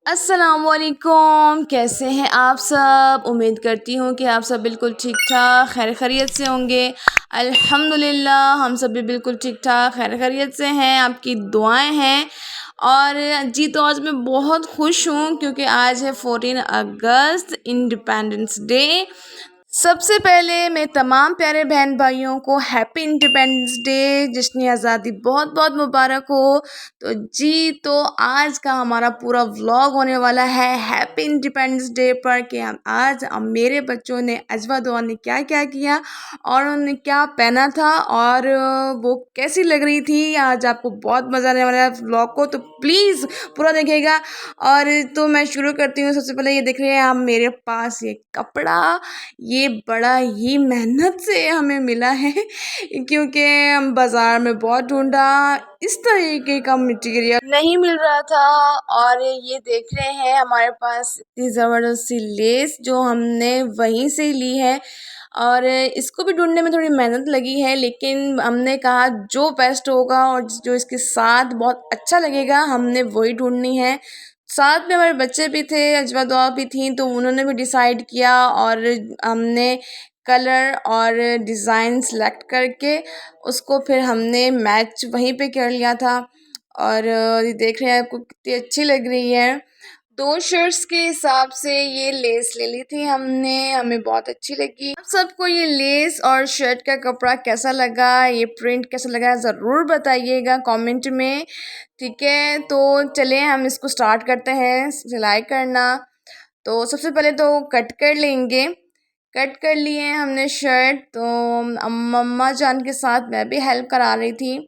अस्सलामुअलैकुम, कैसे हैं आप सब। उम्मीद करती हूँ कि आप सब बिल्कुल ठीक ठाक खैर खैरियत से होंगे। अल्हम्दुलिल्लाह हम सब भी बिल्कुल ठीक ठाक खैर खैरियत से हैं, आपकी दुआएं हैं। और जी तो आज मैं बहुत खुश हूँ क्योंकि आज है 14 अगस्त, इंडिपेंडेंस डे। सबसे पहले मैं तमाम प्यारे बहन भाइयों को हैप्पी इंडिपेंडेंस डे, जश्न आज़ादी बहुत बहुत मुबारक हो। तो जी तो आज का हमारा पूरा व्लॉग होने वाला है हैप्पी इंडिपेंडेंस डे पर कि हम आज मेरे बच्चों ने अजवा दुआ ने क्या क्या किया और उन्होंने क्या पहना था और वो कैसी लग रही थी। आज आपको बहुत मज़ा आने वाला है व्लॉग को, तो प्लीज़ पूरा देखिएगा। और तो मैं शुरू करती हूँ। सबसे पहले ये देख रहे हैं आप मेरे पास ये कपड़ा, ये बड़ा ही मेहनत से हमें मिला है क्योंकि हम बाज़ार में बहुत ढूंढा, इस तरीके का मटेरियल नहीं मिल रहा था। और ये देख रहे हैं हमारे पास इतनी ज़बरदस्त सी लेस जो हमने वहीं से ली है। और इसको भी ढूंढने में थोड़ी मेहनत लगी है, लेकिन हमने कहा जो बेस्ट होगा और जो इसके साथ बहुत अच्छा लगेगा हमने वही ढूंढनी है। साथ में हमारे बच्चे भी थे, अजवा दुआ भी थी, तो उन्होंने भी डिसाइड किया और हमने कलर और डिज़ाइन सेलेक्ट करके उसको फिर हमने मैच वहीं पे कर लिया था। और ये देख रहे हैं आपको कितनी अच्छी लग रही है। दो शर्ट्स के हिसाब से ये लेस ले ली थी हमने, हमें बहुत अच्छी लगी। आप सबको ये लेस और शर्ट का कपड़ा कैसा लगा, ये प्रिंट कैसा लगा, ज़रूर बताइएगा कमेंट में। ठीक है, तो चलें हम इसको स्टार्ट करते हैं सिलाई करना। तो सबसे पहले तो कट कर लेंगे। कट कर लिए हमने शर्ट, तो मम्मा जान के साथ मैं भी हेल्प करा रही थी।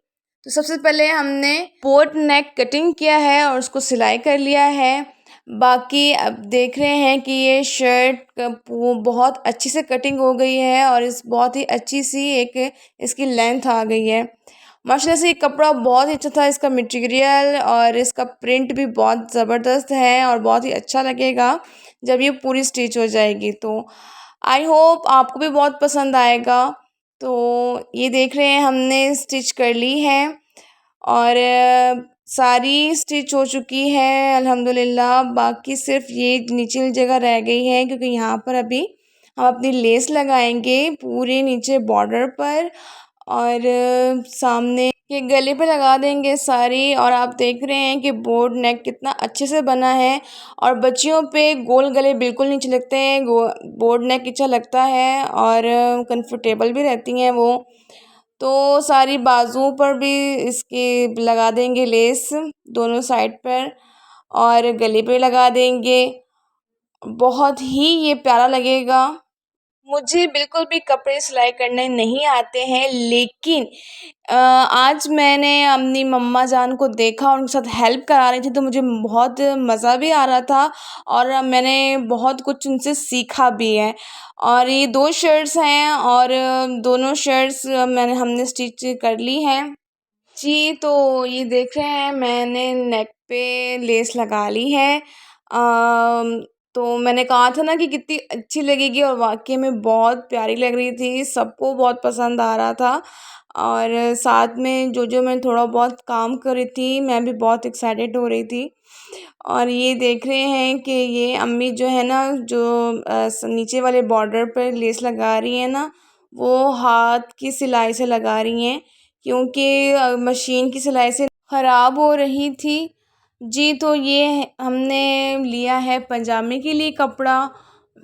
तो सबसे पहले हमने बोट नेक कटिंग किया है और उसको सिलाई कर लिया है। बाकी अब देख रहे हैं कि ये शर्ट बहुत अच्छी से कटिंग हो गई है और इस बहुत ही अच्छी सी एक इसकी लेंथ आ गई है। माशाल्लाह से ये कपड़ा बहुत ही अच्छा था, इसका मटेरियल और इसका प्रिंट भी बहुत ज़बरदस्त है और बहुत ही अच्छा लगेगा जब ये पूरी स्टिच हो जाएगी। तो आई होप आपको भी बहुत पसंद आएगा। तो ये देख रहे हैं हमने स्टिच कर ली है और सारी स्टिच हो चुकी है अल्हम्दुलिल्लाह। बाकी सिर्फ ये नीचे जगह रह गई है क्योंकि यहाँ पर अभी हम अपनी लेस लगाएंगे पूरे नीचे बॉर्डर पर और सामने ये गले पे लगा देंगे सारी। और आप देख रहे हैं कि बोर्ड नेक कितना अच्छे से बना है और बच्चियों पे गोल गले बिल्कुल नहीं अच्छे लगते हैं, बोर्ड नेक अच्छा लगता है और कंफर्टेबल भी रहती हैं वो। तो सारी बाजुओं पर भी इसकी लगा देंगे लेस दोनों साइड पर और गले पे लगा देंगे, बहुत ही ये प्यारा लगेगा। मुझे बिल्कुल भी कपड़े सिलाई करने नहीं आते हैं, लेकिन आज मैंने अपनी मम्मा जान को देखा और उनके साथ हेल्प करा रही थी, तो मुझे बहुत मज़ा भी आ रहा था और मैंने बहुत कुछ उनसे सीखा भी है। और ये दो शर्ट्स हैं और दोनों शर्ट्स हमने स्टिच कर ली हैं। जी तो ये देख रहे हैं मैंने नेक पे लेस लगा ली है। तो मैंने कहा था ना कि कितनी अच्छी लगेगी और वाकई में बहुत प्यारी लग रही थी, सबको बहुत पसंद आ रहा था। और साथ में जो मैं थोड़ा बहुत काम कर रही थी, मैं भी बहुत एक्साइटेड हो रही थी। और ये देख रहे हैं कि ये अम्मी जो है ना, जो नीचे वाले बॉर्डर पर लेस लगा रही है ना, वो हाथ की सिलाई से लगा रही हैं क्योंकि मशीन की सिलाई से ख़राब हो रही थी। जी तो ये हमने लिया है पजामे के लिए कपड़ा,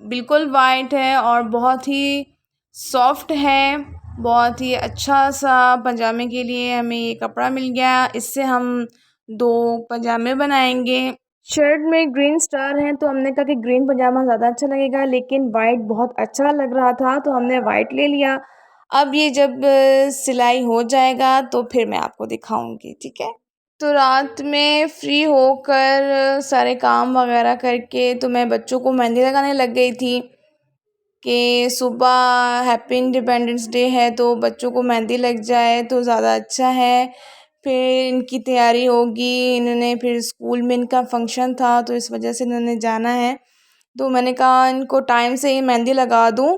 बिल्कुल वाइट है और बहुत ही सॉफ्ट है, बहुत ही अच्छा सा पजामे के लिए हमें ये कपड़ा मिल गया। इससे हम दो पजामे बनाएंगे। शर्ट में ग्रीन स्टार है तो हमने कहा कि ग्रीन पजामा ज़्यादा अच्छा लगेगा, लेकिन वाइट बहुत अच्छा लग रहा था तो हमने वाइट ले लिया। अब ये जब सिलाई हो जाएगा तो फिर मैं आपको दिखाऊंगी, ठीक है। तो रात में फ्री होकर सारे काम वगैरह करके तो मैं बच्चों को मेहंदी लगाने लग गई थी कि सुबह हैप्पी इंडिपेंडेंस डे है तो बच्चों को मेहंदी लग जाए तो ज़्यादा अच्छा है। फिर इनकी तैयारी होगी, इन्होंने फिर स्कूल में इनका फंक्शन था तो इस वजह से इन्होंने जाना है, तो मैंने कहा इनको टाइम से ही मेहंदी लगा दूँ।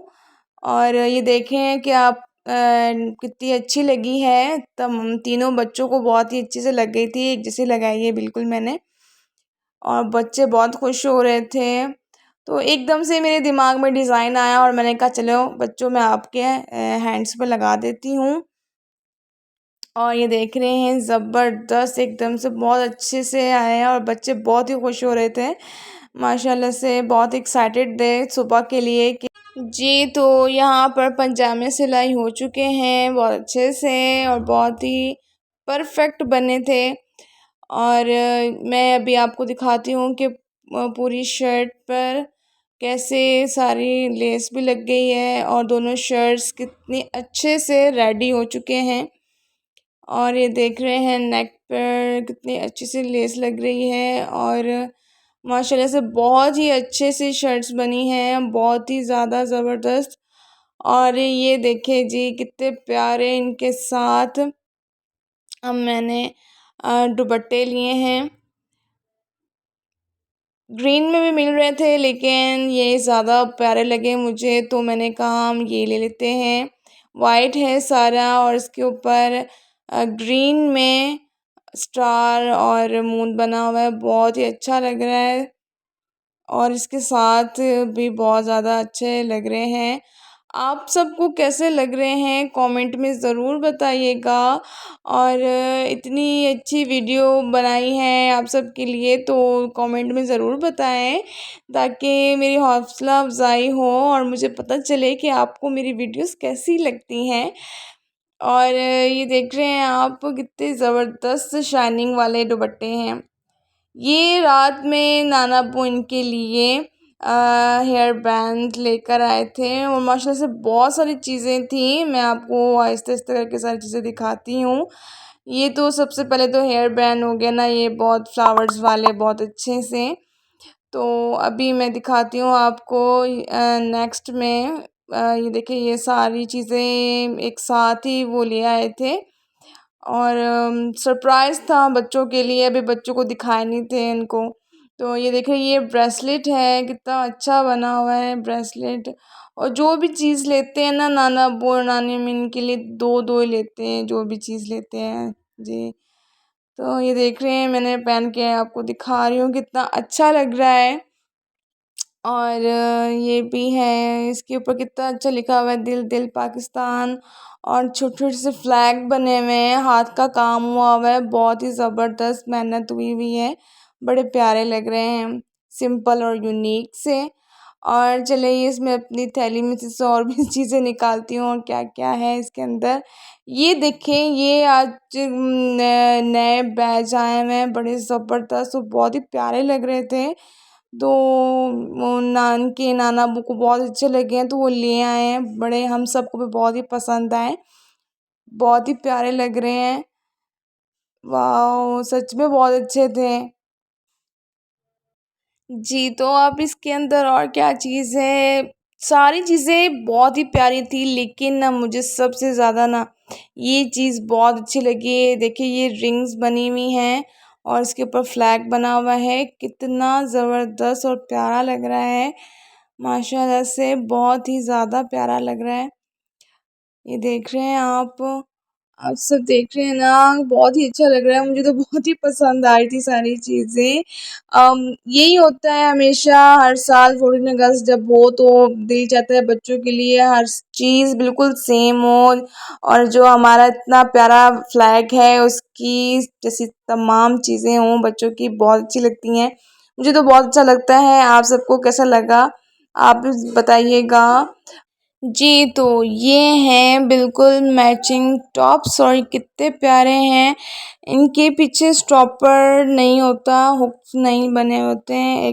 और ये देखें कि आप कितनी अच्छी लगी है, तब तीनों बच्चों को बहुत ही अच्छे से लग गई थी, एक जैसी लगाई है बिल्कुल मैंने। और बच्चे बहुत खुश हो रहे थे। तो एकदम से मेरे दिमाग में डिज़ाइन आया और मैंने कहा चलो बच्चों मैं आपके हैंड्स पे लगा देती हूँ। और ये देख रहे हैं ज़बरदस्त एकदम से बहुत अच्छे से आए हैं और बच्चे बहुत ही खुश हो रहे थे माशाल्लाह से, बहुत एक्साइटेड थे सुबह के लिए कि जी। तो यहाँ पर पंजाबी सिलाई हो चुके हैं बहुत अच्छे से और बहुत ही परफेक्ट बने थे। और मैं अभी आपको दिखाती हूँ कि पूरी शर्ट पर कैसे सारी लेस भी लग गई है और दोनों शर्ट्स कितनी अच्छे से रेडी हो चुके हैं। और ये देख रहे हैं नेक पर कितनी अच्छी सी लेस लग रही है और माशाल्लाह से बहुत ही अच्छे से शर्ट्स बनी हैं, बहुत ही ज़्यादा ज़बरदस्त। और ये देखिए जी कितने प्यारे इनके साथ अब मैंने दुपट्टे लिए हैं। ग्रीन में भी मिल रहे थे लेकिन ये ज़्यादा प्यारे लगे मुझे, तो मैंने कहा हम ये ले लेते हैं। वाइट है सारा और इसके ऊपर ग्रीन में स्टार और मून बना हुआ है, बहुत ही अच्छा लग रहा है और इसके साथ भी बहुत ज़्यादा अच्छे लग रहे हैं। आप सबको कैसे लग रहे हैं कमेंट में ज़रूर बताइएगा। और इतनी अच्छी वीडियो बनाई है आप सब के लिए तो कमेंट में ज़रूर बताएं ताकि मेरी हौसला अफजाई हो और मुझे पता चले कि आपको मेरी वीडियोस कैसी लगती हैं। और ये देख रहे हैं आप कितने ज़बरदस्त शाइनिंग वाले दुपट्टे हैं। ये रात में नाना अब्बू इनके लिए हेयर बैंड लेकर आए थे और माशाल्लाह से बहुत सारी चीज़ें थी। मैं आपको आहिस्ते आहिस्ते करके सारी चीज़ें दिखाती हूँ। ये तो सबसे पहले तो हेयर बैंड हो गया ना, ये बहुत फ्लावर्स वाले बहुत अच्छे से। तो अभी मैं दिखाती हूँ आपको नेक्स्ट में ये देखिए ये सारी चीज़ें एक साथ ही वो ले आए थे और सरप्राइज़ था बच्चों के लिए, अभी बच्चों को दिखाए नहीं थे इनको। तो ये देखिए ये ब्रेसलेट है, कितना अच्छा बना हुआ है ब्रेसलेट। और जो भी चीज़ लेते हैं ना नाना अब्बू और नानी अम्मी इनके लिए दो दो ही लेते हैं, जो भी चीज़ लेते हैं जी। तो ये देख रहे हैं मैंने पहन के आपको दिखा रही हूँ कितना अच्छा लग रहा है। और ये भी है, इसके ऊपर कितना अच्छा लिखा हुआ है दिल दिल पाकिस्तान और छोटे छोटे से फ्लैग बने हुए हैं, हाथ का काम हुआ हुआ है, बहुत ही ज़बरदस्त मेहनत हुई हुई है, बड़े प्यारे लग रहे हैं सिंपल और यूनिक से। और चलिए इसमें अपनी थैली में से और भी चीज़ें निकालती हूँ और क्या क्या है इसके अंदर। ये देखें ये आज नए बैच आए हुए हैं बड़े ज़बरदस्त और बहुत ही प्यारे लग रहे थे। तो वो नाना अब्बू को बहुत अच्छे लगे हैं तो वो ले आए हैं, बड़े हम सबको भी बहुत ही पसंद आए, बहुत ही प्यारे लग रहे हैं। वाह सच में बहुत अच्छे थे जी। तो अब इसके अंदर और क्या चीज़ है, सारी चीज़ें बहुत ही प्यारी थी लेकिन ना मुझे सबसे ज़्यादा ना ये चीज़ बहुत अच्छी लगी। देखिए ये रिंग्स बनी हुई हैं और इसके ऊपर फ्लैग बना हुआ है, कितना ज़बरदस्त और प्यारा लग रहा है माशाल्लाह से, बहुत ही ज़्यादा प्यारा लग रहा है। ये देख रहे हैं आप सब देख रहे हैं ना, बहुत ही अच्छा लग रहा है, मुझे तो बहुत ही पसंद आई थी सारी चीज़ें। यही होता है हमेशा हर साल 14 अगस्त जब हो तो दिल चाहता है बच्चों के लिए हर चीज़ बिल्कुल सेम हो और जो हमारा इतना प्यारा फ्लैग है उसकी जैसी तमाम चीज़ें हों बच्चों की बहुत अच्छी लगती हैं। मुझे तो बहुत अच्छा लगता है, आप सबको कैसा लगा आप भी बताइएगा। जी। तो ये हैं बिल्कुल मैचिंग टॉप्स और कितने प्यारे हैं, इनके पीछे स्टॉपर नहीं होता, हुक्स नहीं बने होते हैं,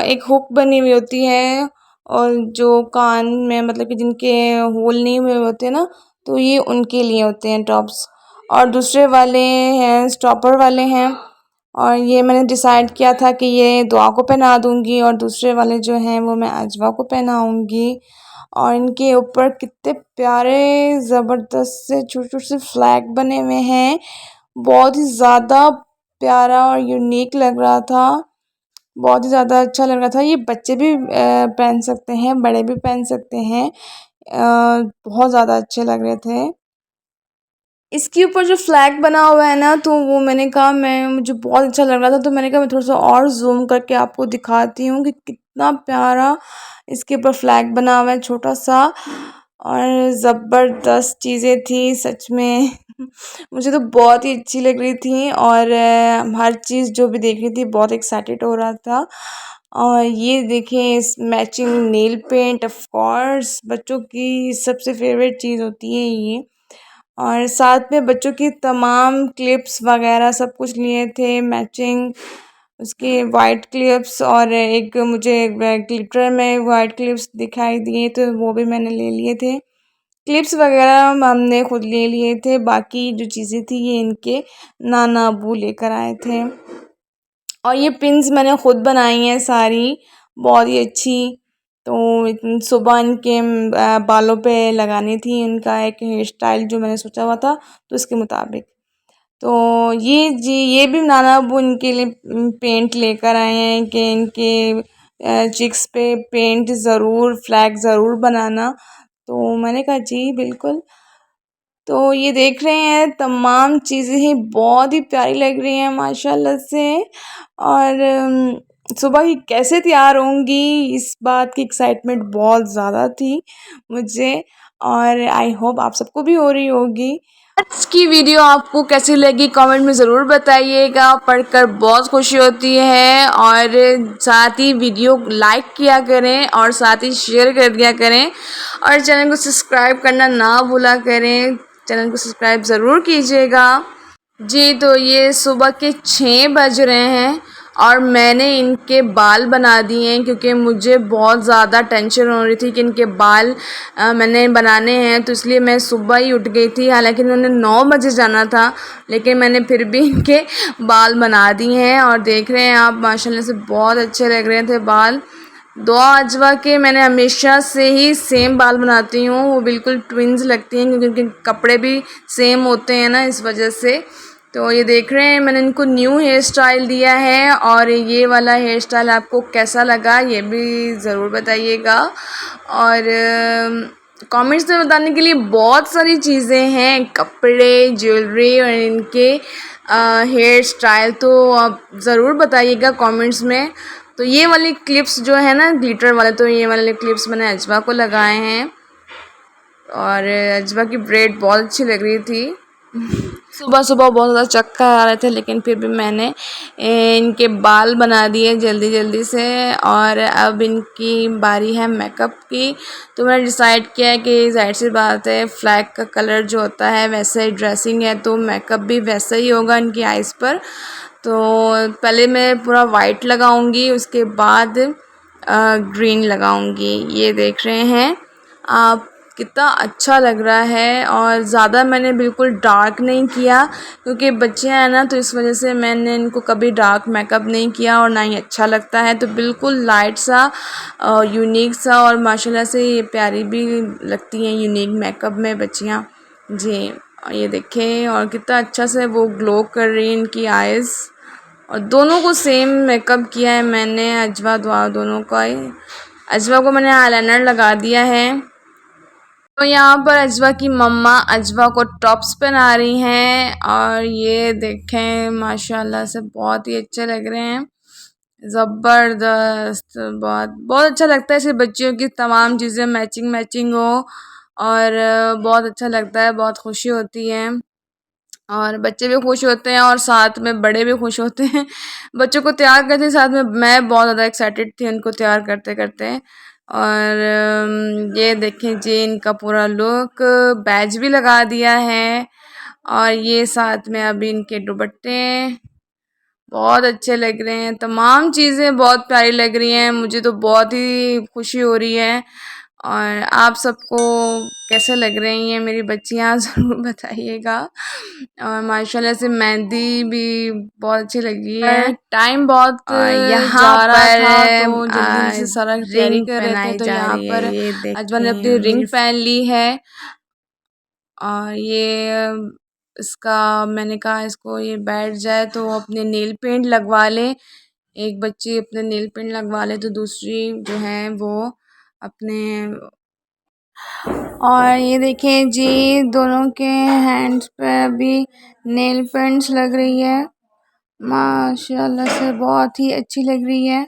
एक हुक बनी हुई होती है और जो कान में मतलब कि जिनके होल नहीं हुए होते ना तो ये उनके लिए होते हैं टॉप्स और दूसरे वाले हैं स्टॉपर वाले हैं। और ये मैंने डिसाइड किया था कि ये दुआ को पहना दूँगी और दूसरे वाले जो हैं वो मैं अजवा को पहनाऊँगी। और इनके ऊपर कितने प्यारे ज़बरदस्त से छोटे-छोटे से फ्लैग बने हुए हैं, बहुत ही ज़्यादा प्यारा और यूनिक लग रहा था, बहुत ही ज़्यादा अच्छा लग रहा था। ये बच्चे भी पहन सकते हैं, बड़े भी पहन सकते हैं, बहुत ज़्यादा अच्छे लग रहे थे। इसके ऊपर जो फ्लैग बना हुआ है ना, तो वो मैंने कहा मुझे बहुत अच्छा लग रहा था, तो मैंने कहा मैं थोड़ा सा और जूम करके आपको दिखाती हूँ कि कितना प्यारा इसके ऊपर फ्लैग बना हुआ है छोटा सा। और ज़बरदस्त चीज़ें थी सच में। मुझे तो बहुत ही अच्छी लग रही थी, और हर चीज़ जो भी देख रही थी बहुत एक्साइटेड हो रहा था। और ये देखें, इस matching nail paint, of course बच्चों की सबसे फेवरेट चीज़ होती है ये। और साथ में बच्चों की तमाम क्लिप्स वगैरह सब कुछ लिए थे मैचिंग, उसके वाइट क्लिप्स, और एक मुझे ग्लिटर में वाइट क्लिप्स दिखाई दिए, तो वो भी मैंने ले लिए थे। क्लिप्स वगैरह हमने खुद ले लिए थे, बाकी जो चीज़ें थी ये इनके नाना अब्बू लेकर आए थे। और ये पिन्स मैंने खुद बनाई हैं सारी, बहुत ही अच्छी। तो सुबह इनके बालों पे लगानी थी, उनका एक हेयर स्टाइल जो मैंने सोचा हुआ था, तो उसके मुताबिक। तो ये भी नाना अब्बू इनके लिए पेंट लेकर आए हैं कि इनके चिक्स पे पेंट ज़रूर, फ्लैग ज़रूर बनाना। तो मैंने कहा जी बिल्कुल। तो ये देख रहे हैं, तमाम चीज़ें ही बहुत ही प्यारी लग रही हैं माशाल्लाह से। और सुबह ही कैसे तैयार होंगी, इस बात की एक्साइटमेंट बहुत ज़्यादा थी मुझे, और आई होप आप सबको भी हो रही होगी। आज की वीडियो आपको कैसी लगी कमेंट में ज़रूर बताइएगा, पढ़कर बहुत खुशी होती है। और साथ ही वीडियो लाइक किया करें, और साथ ही शेयर कर दिया करें, और चैनल को सब्सक्राइब करना ना भूला करें। चैनल को सब्सक्राइब ज़रूर कीजिएगा जी। तो ये सुबह के 6 बज रहे हैं, और मैंने इनके बाल बना दिए हैं, क्योंकि मुझे बहुत ज़्यादा टेंशन हो रही थी कि इनके बाल मैंने बनाने हैं, तो इसलिए मैं सुबह ही उठ गई थी। हालांकि इन्होंने 9 बजे जाना था, लेकिन मैंने फिर भी इनके बाल बना दिए हैं। और देख रहे हैं आप, माशाल्लाह से बहुत अच्छे लग रहे थे बाल। दुआ अजवा के मैंने हमेशा से ही सेम बाल बनाती हूँ, वो बिल्कुल ट्विंस लगती हैं, क्योंकि उनके कपड़े भी सेम होते हैं ना, इस वजह से। तो ये देख रहे हैं, मैंने इनको न्यू हेयर स्टाइल दिया है, और ये वाला हेयर स्टाइल आपको कैसा लगा ये भी ज़रूर बताइएगा। और कमेंट्स में बताने के लिए बहुत सारी चीज़ें हैं, कपड़े, ज्वेलरी, और इनके हेयर स्टाइल, तो आप ज़रूर बताइएगा कमेंट्स में। तो ये वाली क्लिप्स जो है ना ग्लिटर वाले, तो ये वाले क्लिप्स मैंने अजवा को लगाए हैं, और अजवा की ब्रेड बहुत अच्छी लग रही थी। सुबह सुबह बहुत ज़्यादा चक्कर आ रहे थे, लेकिन फिर भी मैंने इनके बाल बना दिए जल्दी जल्दी से। और अब इनकी बारी है मेकअप की, तो मैंने डिसाइड किया है कि ज़ाहिर सी बात है, फ्लैग का कलर जो होता है वैसे ही ड्रेसिंग है, तो मेकअप भी वैसा ही होगा इनकी आइज़ पर। तो पहले मैं पूरा वाइट लगाऊंगी, उसके बाद ग्रीन लगाऊंगी। ये देख रहे हैं आप, कितना अच्छा लग रहा है। और ज़्यादा मैंने बिल्कुल डार्क नहीं किया, क्योंकि बच्चे हैं ना, तो इस वजह से मैंने इनको कभी डार्क मेकअप नहीं किया, और ना ही अच्छा लगता है। तो बिल्कुल लाइट सा, यूनिक सा, और माशाल्लाह से ये प्यारी भी लगती हैं यूनिक मेकअप में बच्चियाँ जी। ये देखें, और कितना अच्छा से वो ग्लो कर रही है इनकी आइज़। और दोनों को सेम मेकअप किया है मैंने, अजवा दुआ दोनों का ही। अजवा को मैंने आईलाइनर लगा दिया है। तो यहाँ पर अजवा की मम्मा अजवा को टॉप्स पहना रही हैं, और ये देखें माशाल्लाह से बहुत ही अच्छे लग रहे हैं, ज़बरदस्त। बहुत बहुत अच्छा लगता है ऐसे बच्चियों की तमाम चीज़ें मैचिंग मैचिंग हो, और बहुत अच्छा लगता है, बहुत खुशी होती है, और बच्चे भी खुश होते हैं, और साथ में बड़े भी खुश होते हैं। बच्चों को तैयार करते साथ में मैं बहुत ज़्यादा एक्साइटेड थी उनको तैयार करते करते। और ये देखें जी, इनका पूरा लुक, बैज भी लगा दिया है, और ये साथ में अभी इनके दुपट्टे बहुत अच्छे लग रहे हैं। तमाम चीज़ें बहुत प्यारी लग रही हैं, मुझे तो बहुत ही खुशी हो रही है। और आप सबको कैसे लग रही हैं मेरी बच्चियाँ ज़रूर बताइएगा। और माशाल्लाह से मेहंदी भी बहुत अच्छी लगी है। टाइम बहुत यहाँ जा रहा पर था, तो जल्दी जल्दी से सारा तैयारी रिंग कर रहे थे। पहनाई तो जा यहाँ रही है, पर ये अजवा ने देखें अपनी रिंग मेरी पहन ली है। और ये इसका मैंने कहा इसको ये बैठ जाए तो अपने नेल पेंट लगवा ले। एक बच्ची अपने नेल पेंट लगवा ले, तो दूसरी जो है वो अपने और ये देखें जी, दोनों के हैंड्स पे अभी नेल पेंट्स लग रही है। माशाल्लाह से बहुत ही अच्छी लग रही है।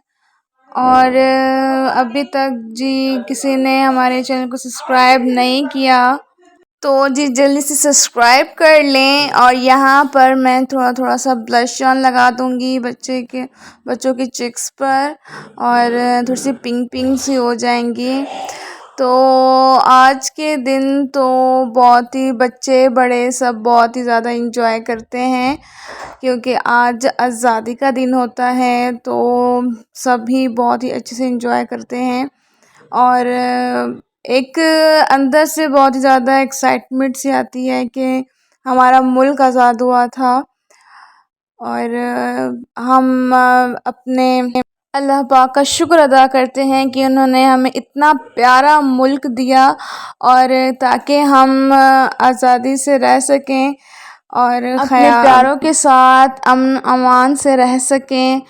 और अभी तक जी किसी ने हमारे चैनल को सब्सक्राइब नहीं किया तो जी जल्दी से सब्सक्राइब कर लें। और यहाँ पर मैं थोड़ा थोड़ा सा ब्लश ऑन लगा दूँगी बच्चों की चिक्स पर, और थोड़ी सी पिंक पिंक सी हो जाएंगी। तो आज के दिन तो बहुत ही बच्चे बड़े सब बहुत ही ज़्यादा इंजॉय करते हैं, क्योंकि आज आज़ादी का दिन होता है तो सभी बहुत ही अच्छे से इंजॉय करते हैं। और एक अंदर से बहुत ही ज़्यादा एक्साइटमेंट सी आती है कि हमारा मुल्क आज़ाद हुआ था। और हम अपने अल्लाह पाक का शुक्र अदा करते हैं कि उन्होंने हमें इतना प्यारा मुल्क दिया, और ताकि हम आज़ादी से रह सकें और अपने प्यारों के साथ अमन अमान से रह सकें।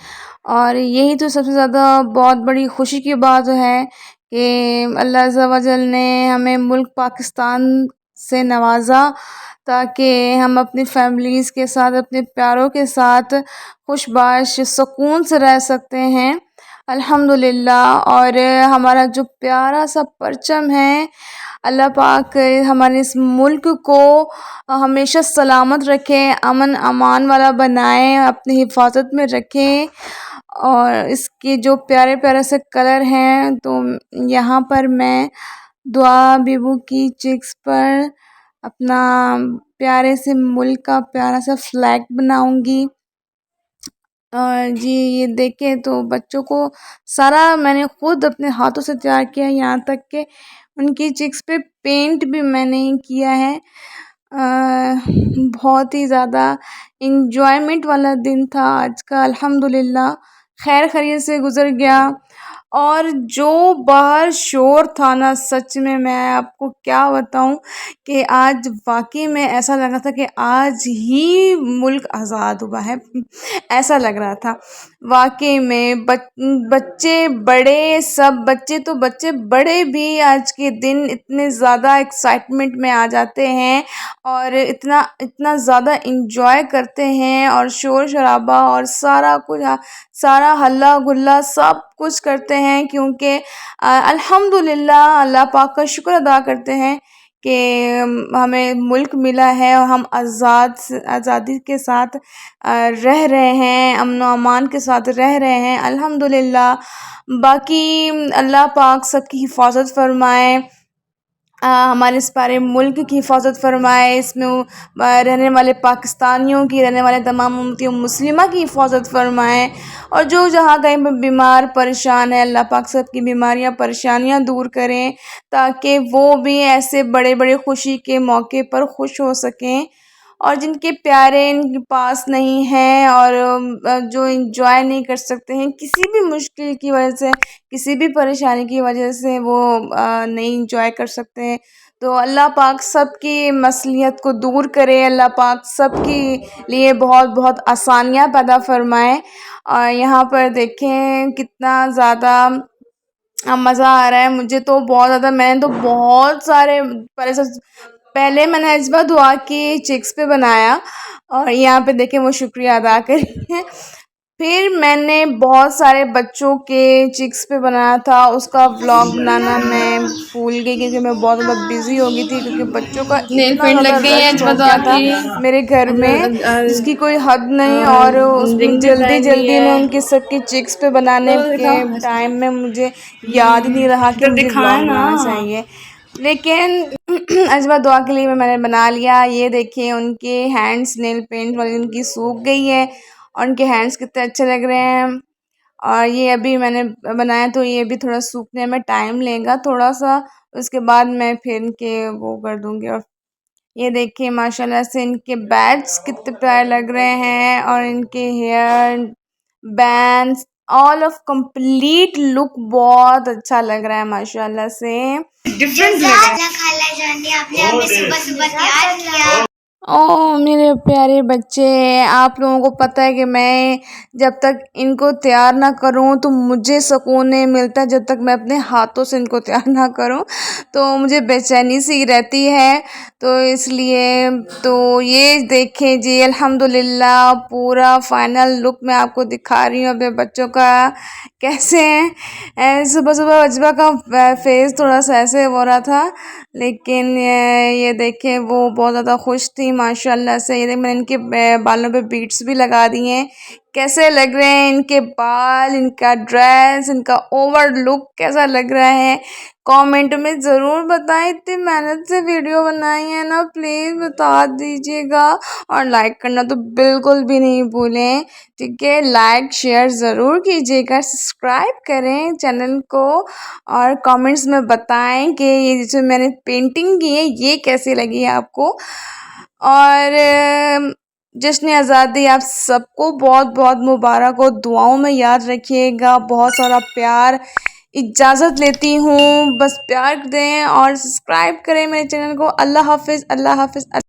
और यही तो सबसे ज़्यादा बहुत बड़ी खुशी की बात है कि अल्लाह अज़्ज़ा वजल ने हमें मुल्क पाकिस्तान से नवाज़ा, ताकि हम अपनी फैमिलीज़ के साथ अपने प्यारों के साथ खुशबाश सुकून से रह सकते हैं, अल्हम्दुलिल्लाह। और हमारा जो प्यारा सा परचम है, अल्लाह पाक हमारे इस मुल्क को हमेशा सलामत रखें, अमन अमान वाला बनाएं, अपनी हिफाजत में रखें। और इसके जो प्यारे प्यारे से कलर हैं, तो यहाँ पर मैं दुआ बीबू की चिक्स पर अपना प्यारे से मुल्क का प्यारा सा फ्लैग बनाऊंगी। और जी ये देखें तो बच्चों को सारा मैंने खुद अपने हाथों से तैयार किया, यहाँ तक कि उनकी चिक्स पे पेंट भी मैंने ही किया है। बहुत ही ज़्यादा इंजॉयमेंट वाला दिन था आज का, अल्हम्दुलिल्लाह खैर खैरियत से गुज़र गया। और जो बाहर शोर था ना, सच में मैं आपको क्या बताऊं कि आज वाकई में ऐसा लग रहा था कि आज ही मुल्क आज़ाद हुआ है, ऐसा लग रहा था वाकई में। बच्चे बड़े सब, बच्चे तो बच्चे बड़े भी आज के दिन इतने ज़्यादा एक्साइटमेंट में आ जाते हैं और इतना इतना ज़्यादा इंजॉय करते हैं, और शोर शराबा और सारा कुछ, सारा हल्ला गुल्ला सब कुछ करते हैं, क्योंकि अल्हम्दुलिल्लाह अल्लाह पाक का शुक्र अदा करते हैं कि हमें मुल्क मिला है और हम आज़ादी के साथ रह रहे हैं, अमन व अमान के साथ रह रहे हैं, अल्हम्दुलिल्लाह। बाकी अल्लाह पाक सबकी हिफाजत फरमाए, हमारे इस सारे मुल्क की हिफाजत फरमाए, इसमें रहने वाले पाकिस्तानियों की, रहने वाले तमाम उम्मती मुस्लिमा की हिफाजत फरमाए। और जो जहाँ कहीं पर बीमार परेशान है, अल्लाह पाक सबकी बीमारियाँ परेशानियाँ दूर करें, ताकि वो भी ऐसे बड़े बड़े खुशी के मौके पर खुश हो सकें। और जिनके प्यारे इनके पास नहीं हैं और जो इंजॉय नहीं कर सकते हैं किसी भी मुश्किल की वजह से, किसी भी परेशानी की वजह से, वो नहीं इंजॉय कर सकते हैं, तो अल्लाह पाक सबकी मसलियत को दूर करे, अल्लाह पाक सबके लिए बहुत बहुत आसानियाँ पैदा फरमाए। और यहाँ पर देखें कितना ज़्यादा मज़ा आ रहा है मुझे तो बहुत ज़्यादा। मैंने तो बहुत सारे पहले मैंने अजवा दुआ की चिक्स पे बनाया, और यहाँ पे देखें वो शुक्रिया अदा करी है। फिर मैंने बहुत सारे बच्चों के चिक्स पे बनाया था, उसका व्लॉग बनाना मैं भूल गई क्योंकि मैं बहुत ज़्यादा बिज़ी हो गई थी, क्योंकि बच्चों का नेल इतना पेंट ज़्यादा लग गई है रश हो गया था मेरे घर में जिसकी कोई हद नहीं। और उसमें जल्दी जल्दी में उनकी सबकी चिक्स पे बनाने के टाइम में मुझे याद ही नहीं रहा कि मुझे व्लॉग बनाना चाहिए, लेकिन अजवा दुआ के लिए मैंने बना लिया। ये देखिए उनके हैंड्स नेल पेंट वाली उनकी सूख गई है, और उनके हैंड्स कितने अच्छे लग रहे हैं। और ये अभी मैंने बनाया तो ये भी थोड़ा सूखने में टाइम लेगा थोड़ा सा, उसके बाद मैं फिर इनके वो कर दूँगी। और ये देखिए माशाल्लाह से इनके बैड्स कितने प्यारे लग रहे हैं, और इनके hair bands all of complete look बहुत अच्छा लग रहा है माशाल्लाह से, डिफरेंट लग रहा है। खाला जान आपने हमें सुबह सुबह तैयार किया। ओह मेरे प्यारे बच्चे, आप लोगों को पता है कि मैं जब तक इनको तैयार ना करूं तो मुझे सुकून नहीं मिलता, जब तक मैं अपने हाथों से इनको तैयार ना करूं तो मुझे बेचैनी सी रहती है। तो इसलिए तो ये देखें जी, अल्हम्दुलिल्लाह पूरा फाइनल लुक मैं आपको दिखा रही हूँ अपने बच्चों का कैसे हैं। सुबह सुबह अजबा का फेस थोड़ा सा ऐसे हो रहा था, लेकिन ये देखें वो बहुत ज़्यादा खुश थी माशाल्लाह से। ये देख मैंने इनके बालों पे बीट्स भी लगा दिए हैं। कैसे लग रहे हैं इनके बाल, इनका ड्रेस, इनका ओवर लुक कैसा लग रहा है, कमेंट में ज़रूर बताएं। इतनी मेहनत से वीडियो बनाई है ना, प्लीज़ बता दीजिएगा। और लाइक करना तो बिल्कुल भी नहीं भूलें, ठीक है। लाइक शेयर ज़रूर कीजिएगा, सब्सक्राइब करें चैनल को और कमेंट्स में बताएं कि ये जो मैंने पेंटिंग की है ये कैसी लगी आपको। और जश्न आज़ादी आप सबको बहुत बहुत मुबारक हो, दुआओं में याद रखिएगा। बहुत सारा प्यार। इजाज़त लेती हूँ, बस प्यार दें और सब्सक्राइब करें मेरे चैनल को। अल्लाह हाफिज़, अल्लाह हाफिज़।